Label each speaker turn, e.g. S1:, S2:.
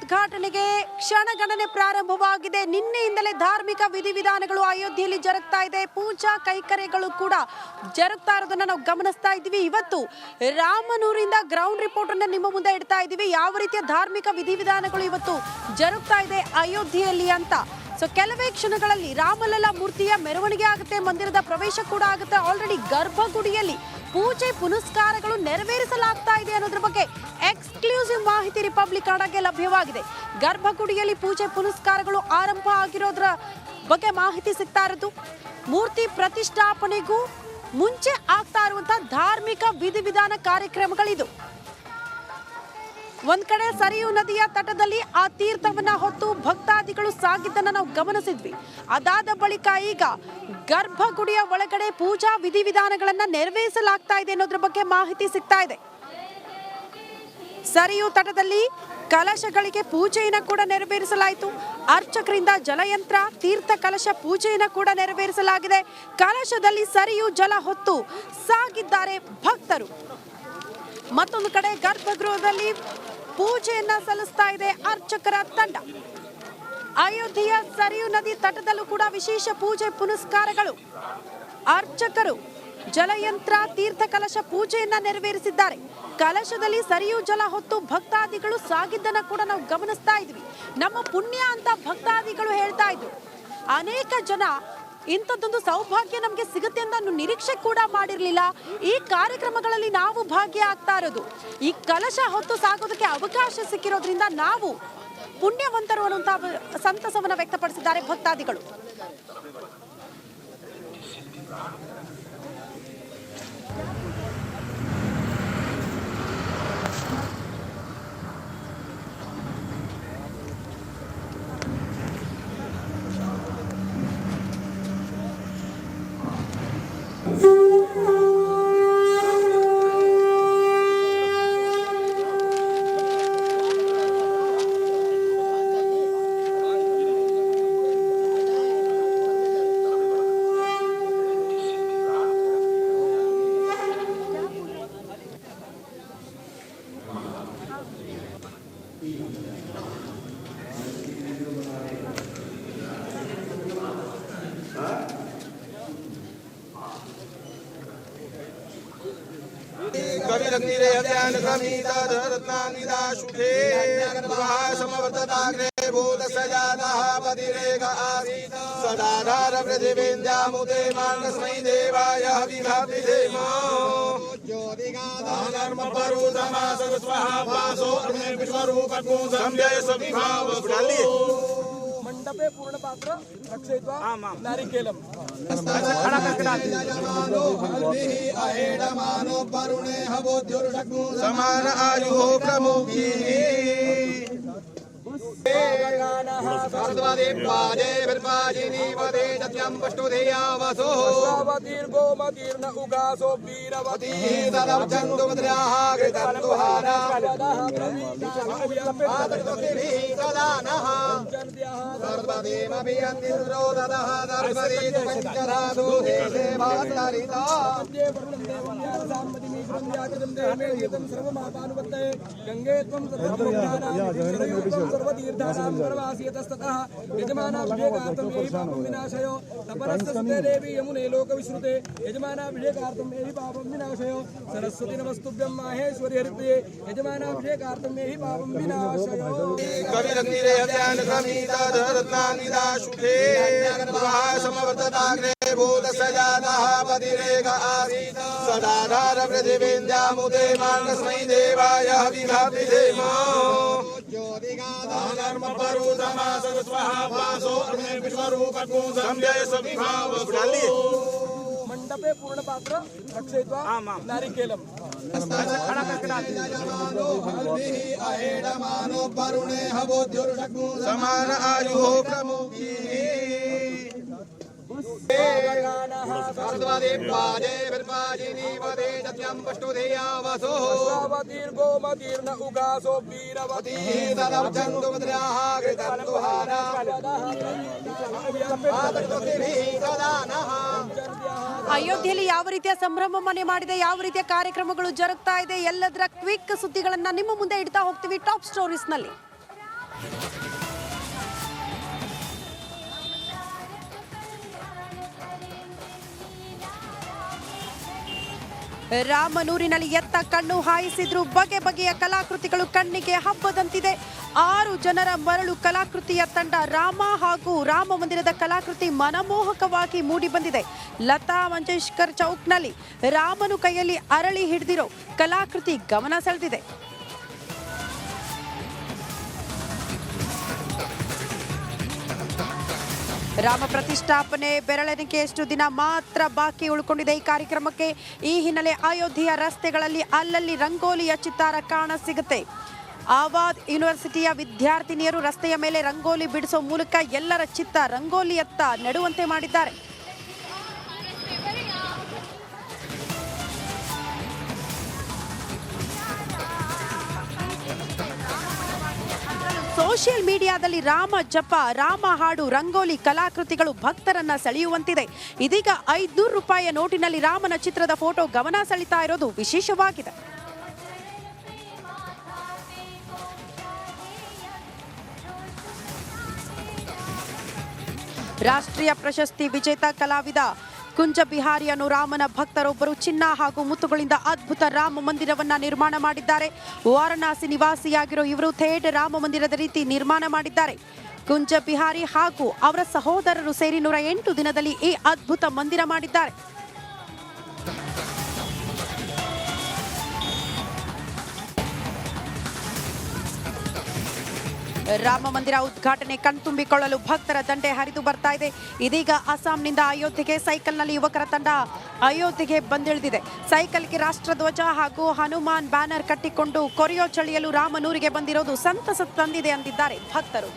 S1: ಉದ್ಘಾಟನೆಗೆ ಕ್ಷಣಗಣನೆ ಪ್ರಾರಂಭವಾಗಿದೆ. ನಿನ್ನೆಯಿಂದಲೇ ಧಾರ್ಮಿಕ ವಿಧಿವಿಧಾನಗಳು ಅಯೋಧ್ಯೆಯಲ್ಲಿ ಜರುಗ್ತಾ ಇದೆ. ಪೂಜಾ ಕೈಕರ್ಯಗಳು ಕೂಡ ಜರುಗ್ತಾ ಇರೋದನ್ನ ನಾವು ಗಮನಿಸ್ತಾ ಇದ್ದೀವಿ. ಇವತ್ತು ರಾಮನೂರಿಂದ ಗ್ರೌಂಡ್ ರಿಪೋರ್ಟ್ ಅನ್ನ ನಿಮ್ಮ ಮುಂದೆ ಇಡ್ತಾ ಇದ್ದೀವಿ. ಯಾವ ರೀತಿಯ ಧಾರ್ಮಿಕ ವಿಧಿವಿಧಾನಗಳು ಇವತ್ತು ಜರುಗ್ತಾ ಇದೆ ಅಯೋಧ್ಯೆಯಲ್ಲಿ ಅಂತ. ಸೊ ಕೆಲವೇ ಕ್ಷಣಗಳಲ್ಲಿ ರಾಮಲಲ್ಲಾ ಮೂರ್ತಿಯ ಮೆರವಣಿಗೆ ಆಗುತ್ತೆ, ಮಂದಿರದ ಪ್ರವೇಶ ಕೂಡ ಆಗುತ್ತೆ. ಆಲ್ರೆಡಿ ಗರ್ಭಗುಡಿಯಲ್ಲಿ ಪೂಜೆ ಪುನಸ್ಕಾರಗಳು ನೆರವೇರಿಸಲಾಗ್ತಾ ಇದೆ ಅನ್ನೋದ್ರ ಬಗ್ಗೆ ಎಕ್ಸ್ಕ್ಲೂಸಿವ್ ಮಾಹಿತಿ ರಿಪಬ್ಲಿಕ್ ಕನ್ನಡಕ್ಕೆ ಲಭ್ಯವಾಗಿದೆ. ಗರ್ಭಗುಡಿಯಲ್ಲಿ ಪೂಜೆ ಪುನಸ್ಕಾರಗಳು ಆರಂಭ ಆಗಿರೋದ್ರ ಬಗ್ಗೆ ಮಾಹಿತಿ ಸಿಗ್ತಾ ಇರೋದು. ಮೂರ್ತಿ ಪ್ರತಿಷ್ಠಾಪನೆಗೂ ಮುಂಚೆ ಆಗ್ತಾ ಇರುವಂತಹ ಧಾರ್ಮಿಕ ವಿಧಿವಿಧಾನ ಕಾರ್ಯಕ್ರಮಗಳಿದು. ಒಂದ್ ಕಡೆ ಸರಿಯೂ ನದಿಯ ತಟದಲ್ಲಿ ಆ ತೀರ್ಥವನ್ನ ಹೊತ್ತು ಭಕ್ತಾದಿಗಳು ಸಾಗಿದ್ದನ್ನ ನಾವು ಗಮನಿಸಿದ್ವಿ. ಅದಾದ ಬಳಿಕ ಈಗ ಗರ್ಭಗುಡಿಯ ಒಳಗಡೆ ಪೂಜಾ ವಿಧಿವಿಧಾನಗಳನ್ನ ನೆರವೇರಿಸಲಾಗ್ತಾ ಇದೆ ಅನ್ನೋದ್ರ ಬಗ್ಗೆ ಮಾಹಿತಿ ಸಿಗ್ತಾ ಇದೆ. ಸರಿಯೂ ತಟದಲ್ಲಿ ಕಲಶಗಳಿಗೆ ಪೂಜೆಯನ್ನು ಕೂಡ ನೆರವೇರಿಸಲಾಯಿತು. ಅರ್ಚಕರಿಂದ ಜಲಯಂತ್ರ ತೀರ್ಥ ಕಲಶ ಪೂಜೆಯನ್ನು ಕೂಡ ನೆರವೇರಿಸಲಾಗಿದೆ. ಕಲಶದಲ್ಲಿ ಸರಿಯೂ ಜಲ ಹೊತ್ತು ಸಾಗಿದ್ದಾರೆ ಭಕ್ತರು. ಮತ್ತೊಂದು ಕಡೆ ಗರ್ಭಗೃಹದಲ್ಲಿ ಪೂಜೆಯನ್ನ ಸಲ್ಲಿಸ್ತಾ ಇದೆ ಅರ್ಚಕರ ತಂಡ. ಅಯೋಧ್ಯೆಯ ಸರಿಯೂ ನದಿ ತಟದಲ್ಲೂ ಕೂಡ ವಿಶೇಷ ಪೂಜೆ ಪುನಸ್ಕಾರಗಳು. ಅರ್ಚಕರು ಜಲಯಂತ್ರ ತೀರ್ಥ ಕಲಶ ಪೂಜೆಯನ್ನ ನೆರವೇರಿಸಿದ್ದಾರೆ. ಕಲಶದಲ್ಲಿ ಸರಿಯೂ ಜಲ ಹೊತ್ತು ಭಕ್ತಾದಿಗಳು ಸಾಗಿದ್ದನ್ನ ಕೂಡ ನಾವು ಗಮನಿಸ್ತಾ ಇದ್ವಿ. ನಮ್ಮ ಪುಣ್ಯ ಅಂತ ಭಕ್ತಾದಿಗಳು ಹೇಳ್ತಾ ಇದ್ರು. ಅನೇಕ ಜನ ಇಂಥದ್ದೊಂದು ಸೌಭಾಗ್ಯ ನಮಗೆ ಸಿಗುತ್ತೆ ಅಂತ ನಿರೀಕ್ಷೆ ಕೂಡ ಮಾಡಿರಲಿಲ್ಲ. ಈ ಕಾರ್ಯಕ್ರಮಗಳಲ್ಲಿ ನಾವು ಭಾಗ್ಯ ಆಗ್ತಾ ಇರೋದು, ಈ ಕಲಶ ಹೊತ್ತು ಸಾಗೋದಕ್ಕೆ ಅವಕಾಶ ಸಿಕ್ಕಿರೋದ್ರಿಂದ ನಾವು ಪುಣ್ಯವಂತರು ಅನ್ನುವಂತಹ ಸಂತಸವನ್ನು ವ್ಯಕ್ತಪಡಿಸಿದ್ದಾರೆ ಭಕ್ತಾದಿಗಳು.
S2: मंडपे पूर्ण पात्र रक्षयित्वा नारिकेलम
S3: समान आयुः प्रमुखी
S2: विनाशयो तपरस्तस्ते देवी यमुने लोकविश्रुते यजमानाभिषेकार्थं एहि पापं विनाशयो सरस्वती नमस्तुभ्यं माहेश्वरी हरिप्रिये यजमानाभिषेकार्थं एहि पापं विनाशयो
S3: कविरत्निरे हत्यान समीता धरत्नानिदा शुभे समवर्तताग्रे भूत सजातः पतिरेक आसीत् सदाधार पृथिवीन्द्यामुदे मानस्मै देवाय हविघातिदेमो
S2: मंडपे पूर्ण पात्र रक्षयित्वा नारिकेलम
S3: समान आयुः प्रमुखी
S1: ಅಯೋಧ್ಯೆಯಲ್ಲಿ ಯಾವ ರೀತಿಯ ಸಂಭ್ರಮ ಮನೆ ಮಾಡಿದೆ, ಯಾವ ರೀತಿಯ ಕಾರ್ಯಕ್ರಮಗಳು ಜರುಗ್ತಾ ಇದೆ, ಎಲ್ಲದರ ಕ್ವಿಕ್ ಸುದ್ದಿಗಳನ್ನ ನಿಮ್ಮ ಮುಂದೆ ಇಡ್ತಾ ಹೋಗ್ತೀವಿ ಟಾಪ್ ಸ್ಟೋರೀಸ್ ನಲ್ಲಿ. ರಾಮನೂರಿನಲ್ಲಿ ಎತ್ತ ಕಣ್ಣು ಹಾಯಿಸಿದ್ರು ಬಗೆ ಬಗೆಯ ಕಲಾಕೃತಿಗಳು ಕಣ್ಣಿಗೆ ಹಬ್ಬದಂತಿದೆ. 6 ಜನರ ಮರಳು ಕಲಾಕೃತಿಯ ತಂಡ ರಾಮ ಹಾಗೂ ರಾಮ ಮಂದಿರದ ಕಲಾಕೃತಿ ಮನಮೋಹಕವಾಗಿ ಮೂಡಿ ಬಂದಿದೆ. ಲತಾ ಮಂಗೇಶ್ಕರ್ ಚೌಕ್ನಲ್ಲಿ ರಾಮನು ಕೈಯಲ್ಲಿ ಅರಳಿ ಹಿಡಿದಿರೋ ಕಲಾಕೃತಿ ಗಮನ ಸೆಳೆದಿದೆ. ರಾಮ ಪ್ರತಿಷ್ಠಾಪನೆ ಬೆರಳೆಣಿಕೆಯಷ್ಟು ದಿನ ಮಾತ್ರ ಬಾಕಿ ಉಳ್ಕೊಂಡಿದೆ ಈ ಕಾರ್ಯಕ್ರಮಕ್ಕೆ. ಈ ಹಿನ್ನೆಲೆ ಅಯೋಧ್ಯೆಯ ರಸ್ತೆಗಳಲ್ಲಿ ಅಲ್ಲಲ್ಲಿ ರಂಗೋಲಿಯ ಚಿತ್ತಾರ ಕಾಣಸಿಗುತ್ತೆ. ಆವಾದ್ ಯೂನಿವರ್ಸಿಟಿಯ ವಿದ್ಯಾರ್ಥಿನಿಯರು ರಸ್ತೆಯ ಮೇಲೆ ರಂಗೋಲಿ ಬಿಡಿಸೋ ಮೂಲಕ ಎಲ್ಲರ ಚಿತ್ತ ರಂಗೋಲಿಯತ್ತ ನೆಡುವಂತೆ ಮಾಡಿದ್ದಾರೆ. ಸೋಷಿಯಲ್ ಮೀಡಿಯಾದಲ್ಲಿ ರಾಮ ಜಪ, ರಾಮ ಹಾಡು, ರಂಗೋಲಿ ಕಲಾಕೃತಿಗಳು ಭಕ್ತರನ್ನ ಸೆಳೆಯುವಂತಿದೆ. ಇದೀಗ 500 ರೂಪಾಯಿಯ ನೋಟಿನಲ್ಲಿ ರಾಮನ ಚಿತ್ರದ ಫೋಟೋ ಗಮನ ಸೆಳೀತಾ ಇರೋದು ವಿಶೇಷವಾಗಿದೆ. ರಾಷ್ಟ್ರೀಯ ಪ್ರಶಸ್ತಿ ವಿಜೇತ ಕಲಾವಿದ ಕುಂಜ ಬಿಹಾರಿಯನ್ನು ರಾಮನ ಭಕ್ತರೊಬ್ಬರು ಚಿನ್ನ ಹಾಗೂ ಮುತ್ತುಗಳಿಂದ ಅದ್ಭುತ ರಾಮ ಮಂದಿರವನ್ನ ನಿರ್ಮಾಣ ಮಾಡಿದ್ದಾರೆ. ವಾರಣಾಸಿ ನಿವಾಸಿಯಾಗಿರೋ ಇವರು ಥೇಟ್ ರಾಮ ಮಂದಿರದ ರೀತಿ ನಿರ್ಮಾಣ ಮಾಡಿದ್ದಾರೆ. ಕುಂಜ ಬಿಹಾರಿ ಹಾಗೂ ಅವರ ಸಹೋದರರು ಸೇರಿ 108 ದಿನದಲ್ಲಿ ಈ ಅದ್ಭುತ ಮಂದಿರ ಮಾಡಿದ್ದಾರೆ. ರಾಮ ಮಂದಿರ ಉದ್ಘಾಟನೆ ಕಣ್ತುಂಬಿಕೊಳ್ಳಲು ಭಕ್ತರ ದಂಡೆ ಹರಿದು ಬರ್ತಾ ಇದೆ. ಇದೀಗ ಅಸ್ಸಾಂನಿಂದ ಅಯೋಧ್ಯೆಗೆ ಸೈಕಲ್ನಲ್ಲಿ ಯುವಕರ ತಂಡ ಅಯೋಧ್ಯೆಗೆ ಬಂದಿಳಿದಿದೆ. ಸೈಕಲ್ಗೆ ರಾಷ್ಟ್ರಧ್ವಜ ಹಾಗೂ ಹನುಮಾನ್ ಬ್ಯಾನರ್ ಕಟ್ಟಿಕೊಂಡು ಕೊರಿಯೋ ಚಳಿಯಲು ರಾಮನೂರಿಗೆ ಬಂದಿರೋದು ಸಂತಸ ತಂದಿದೆ ಅಂದಿದ್ದಾರೆ ಭಕ್ತರು.